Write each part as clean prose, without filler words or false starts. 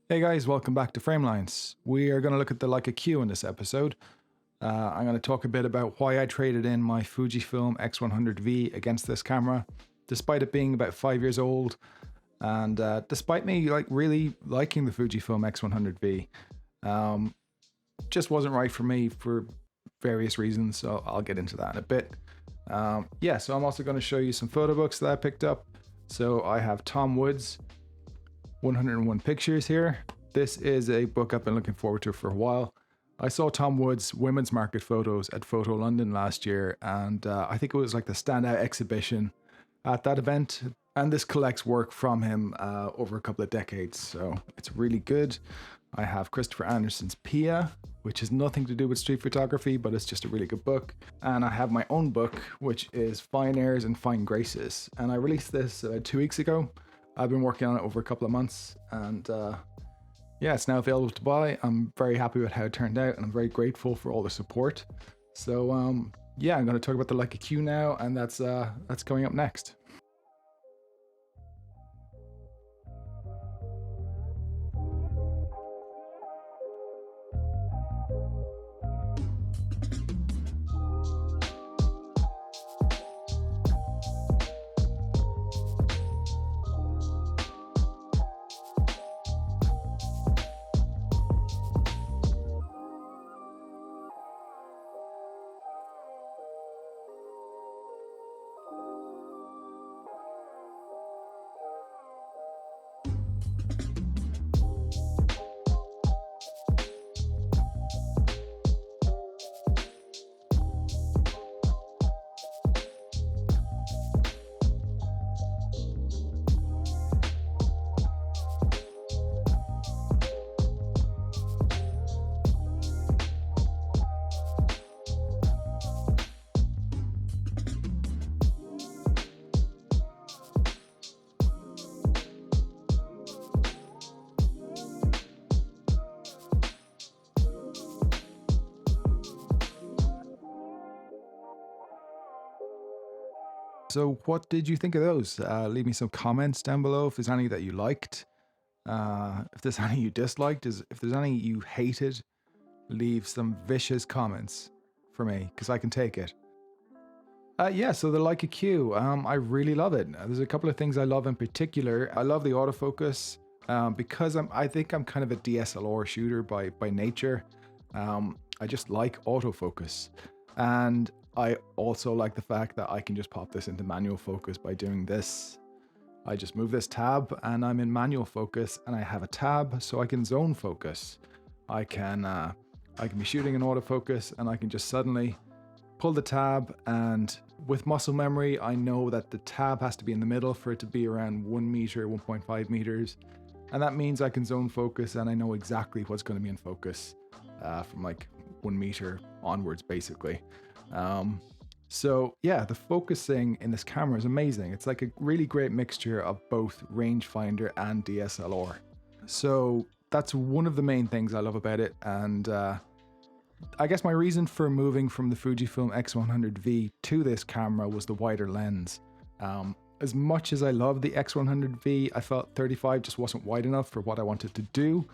Hey guys, welcome back to Framelines. We are going to look at the Leica Q in this episode. I'm going to talk a bit about why I traded in my Fujifilm X100V against this camera, despite it being about 5 years old, and despite me really liking the Fujifilm X100V. Just wasn't right for me for various reasons, so I'll get into that in a bit. So I'm also going to show you some photo books that I picked up. So I have Tom Wood's 101 Pictures here. This is a book I've been looking forward to for a while. I saw Tom Wood's women's market photos at Photo London last year, and I think it was like the standout exhibition at that event. And this collects work from him over a couple of decades, so it's really good. I have Christopher Anderson's Pia, which has nothing to do with street photography, but it's just a really good book. And I have my own book, which is Binaries and Graces. And I released this 2 weeks ago. I've been working on it over a couple of months, and it's now available to buy. I'm very happy with how it turned out, and I'm very grateful for all the support. So I'm going to talk about the Leica Q now, and that's coming up next. So what did you think of those? Leave me some comments down below if there's any that you liked. If there's any you disliked, if there's any you hated, leave some vicious comments for me, because I can take it. So the Leica Q, I really love it. There's a couple of things I love in particular. I love the autofocus because I think I'm kind of a DSLR shooter by nature. I just like autofocus. And I also like the fact that I can just pop this into manual focus by doing this. I just move this tab and I'm in manual focus, and I have a tab so I can zone focus. I can be shooting in autofocus and I can just suddenly pull the tab, and with muscle memory I know that the tab has to be in the middle for it to be around 1 meter, 1.5 meters, and that means I can zone focus and I know exactly what's going to be in focus from like 1 meter onwards basically. The focusing in this camera is amazing. It's like a really great mixture of both rangefinder and DSLR. So that's one of the main things I love about it. And I guess my reason for moving from the Fujifilm X100V to this camera was the wider lens. As much as I love the X100V, I felt 35 just wasn't wide enough for what I wanted to do.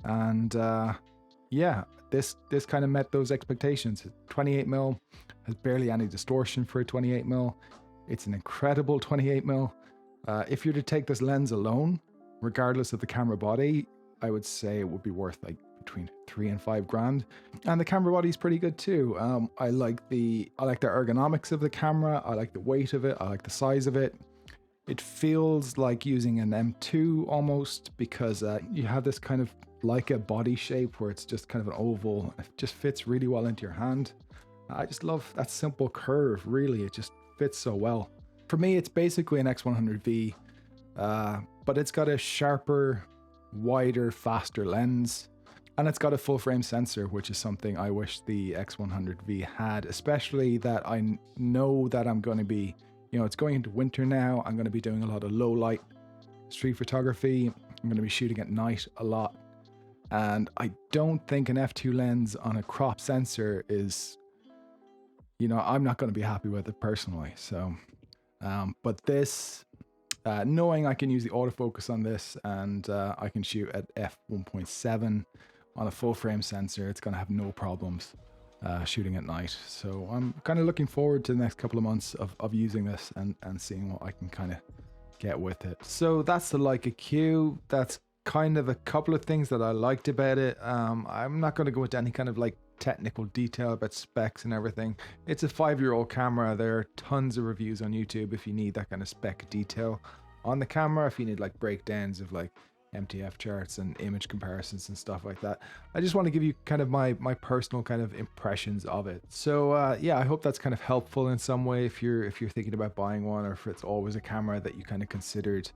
And this kind of met those expectations. 28mm has barely any distortion for a 28mm. It's an incredible 28mm. If you're to take this lens alone, regardless of the camera body, I would say it would be worth like between $3,000 and $5,000. And the camera body is pretty good too. I like the ergonomics of the camera. I like the weight of it. I like the size of it. It feels like using an M2 almost, because you have this kind of Leica body shape where it's just kind of an oval. It just fits really well into your hand. I just love that simple curve, really. It just fits so well. For me, it's basically an X100V, but it's got a sharper, wider, faster lens. And it's got a full frame sensor, which is something I wish the X100V had, especially that I know that I'm going to be, it's going into winter now. I'm going to be doing a lot of low light street photography. I'm going to be shooting at night a lot. And I don't think an f2 lens on a crop sensor is, I'm not going to be happy with it personally. So, but this knowing I can use the autofocus on this, and I can shoot at f1.7 on a full frame sensor, it's going to have no problems shooting at night. So I'm kind of looking forward to the next couple of months of using this and seeing what I can kind of get with it. So that's the Leica Q. That's kind of a couple of things that I liked about it. I'm not going to go into any kind of like technical detail about specs and everything. It's a 5-year-old camera. There are tons of reviews on YouTube if you need that kind of spec detail on the camera, if you need like breakdowns of like MTF charts and image comparisons and stuff like that. I just want to give you kind of my personal kind of impressions of it. So yeah, I hope that's kind of helpful in some way if you're thinking about buying one, or if it's always a camera that you kind of considered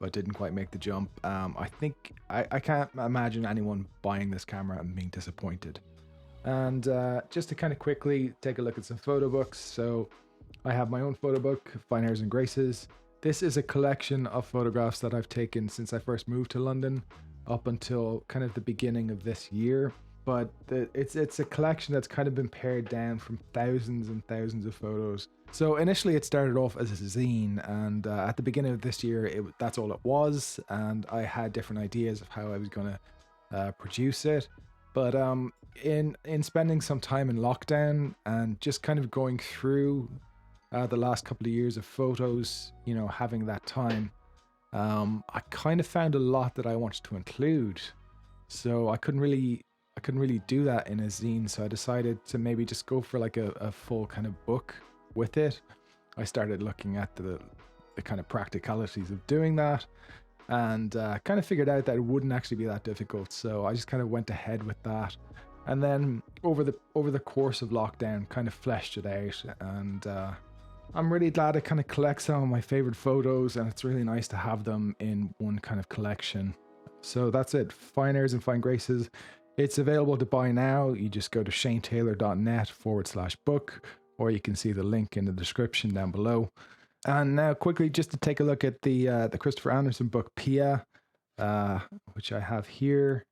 but didn't quite make the jump. I think I can't imagine anyone buying this camera and being disappointed. And just to kind of quickly take a look at some photo books. So I have my own photo book, Binaries and Graces. This is a collection of photographs that I've taken since I first moved to London up until kind of the beginning of this year. But it's a collection that's kind of been pared down from thousands and thousands of photos. So initially it started off as a zine, and at the beginning of this year, that's all it was. And I had different ideas of how I was going to produce it. But in spending some time in lockdown and just kind of going through the last couple of years of photos, you know, having that time, I kind of found a lot that I wanted to include. So I couldn't really do that in a zine. So I decided to maybe just go for like a full kind of book with it. I started looking at the kind of practicalities of doing that, and kind of figured out that it wouldn't actually be that difficult. So I just kind of went ahead with that. And then over the course of lockdown, kind of fleshed it out. And I'm really glad I kind of collect some of my favorite photos, and it's really nice to have them in one kind of collection. So that's it, Fine Airs and Fine Graces. It's available to buy now. You just go to shanetaylor.net/book, or you can see the link in the description down below. And now quickly, just to take a look at the Christopher Anderson book, Pia, which I have here.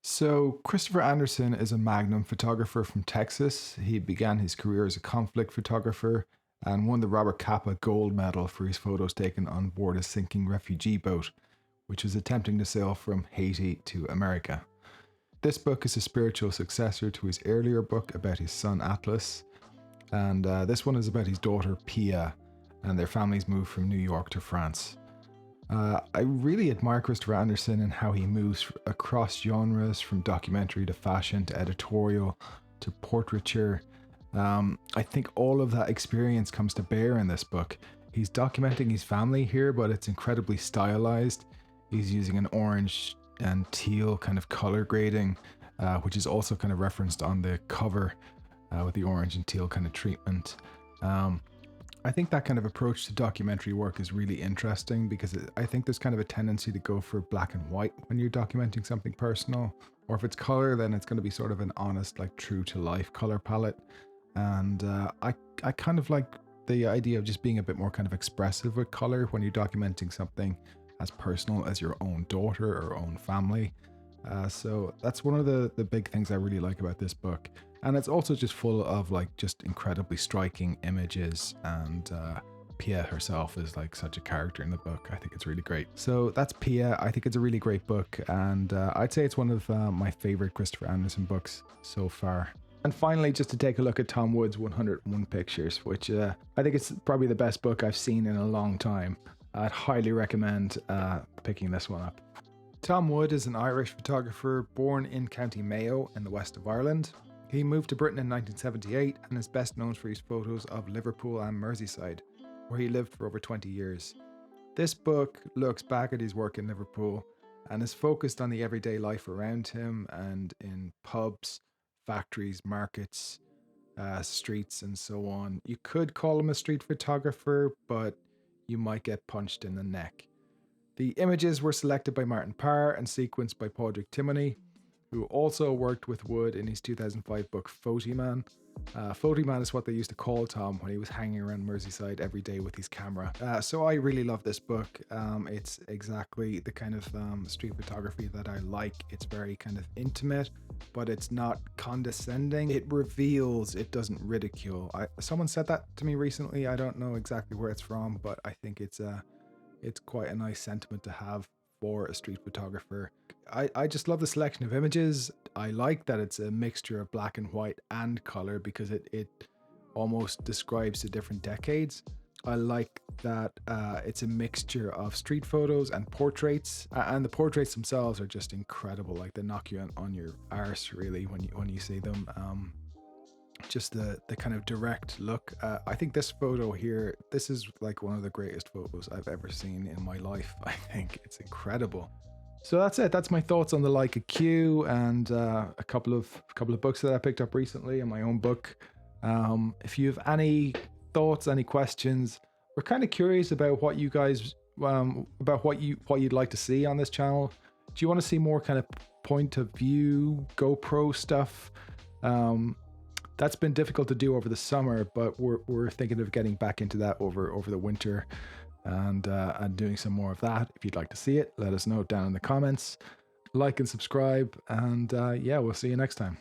So Christopher Anderson is a magnum photographer from Texas. He began his career as a conflict photographer and won the Robert Capa Gold Medal for his photos taken on board a sinking refugee boat, which was attempting to sail from Haiti to America. This book is a spiritual successor to his earlier book about his son Atlas, and this one is about his daughter Pia and their family's move from New York to France. I really admire Christopher Anderson and how he moves across genres, from documentary to fashion to editorial to portraiture. I think all of that experience comes to bear in this book. He's documenting his family here, but it's incredibly stylized. He's using an orange and teal kind of color grading, which is also kind of referenced on the cover with the orange and teal kind of treatment. I think that kind of approach to documentary work is really interesting, because I think there's kind of a tendency to go for black and white when you're documenting something personal, or if it's color, then it's going to be sort of an honest, like true to life color palette. And I kind of like the idea of just being a bit more kind of expressive with color when you're documenting something as personal as your own daughter or own family. So that's one of the big things I really like about this book. And it's also just full of like just incredibly striking images, and Pia herself is like such a character in the book. I think it's really great. So that's Pia. I think it's a really great book, and I'd say it's one of my favorite Christopher Anderson books so far. And finally, just to take a look at Tom Wood's 101 Pictures, which I think it's probably the best book I've seen in a long time. I'd highly recommend picking this one up. Tom Wood is an Irish photographer born in County Mayo in the west of Ireland. He moved to Britain in 1978 and is best known for his photos of Liverpool and Merseyside, where he lived for over 20 years. This book looks back at his work in Liverpool and is focused on the everyday life around him and in pubs, factories, markets, streets, and so on. You could call him a street photographer, but you might get punched in the neck. The images were selected by Martin Parr and sequenced by Padraig Timoney, who also worked with Wood in his 2005 book Photoman. Photoman is what they used to call Tom when he was hanging around Merseyside every day with his camera. So I really love this book. It's exactly the kind of street photography that I like. It's very kind of intimate, but it's not condescending. It reveals, it doesn't ridicule. Someone said that to me recently. I don't know exactly where it's from, but I think it's it's quite a nice sentiment to have for a street photographer. I just love the selection of images. I like that it's a mixture of black and white and color, because it almost describes the different decades. I like that it's a mixture of street photos and portraits, and the portraits themselves are just incredible. Like, they knock you on your arse really when you see them. Just the kind of direct look. I think this photo here, this is like one of the greatest photos I've ever seen in my life. I think it's incredible. So that's it. That's my thoughts on the Leica Q, and a couple of books that I picked up recently, and my own book. If you have any thoughts, any questions, we're kind of curious about what you guys about what you'd like to see on this channel. Do you want to see more kind of point of view GoPro stuff? That's been difficult to do over the summer, but we're thinking of getting back into that over the winter, and doing some more of that. If you'd like to see it, let us know down in the comments. Like and subscribe, and yeah, we'll see you next time.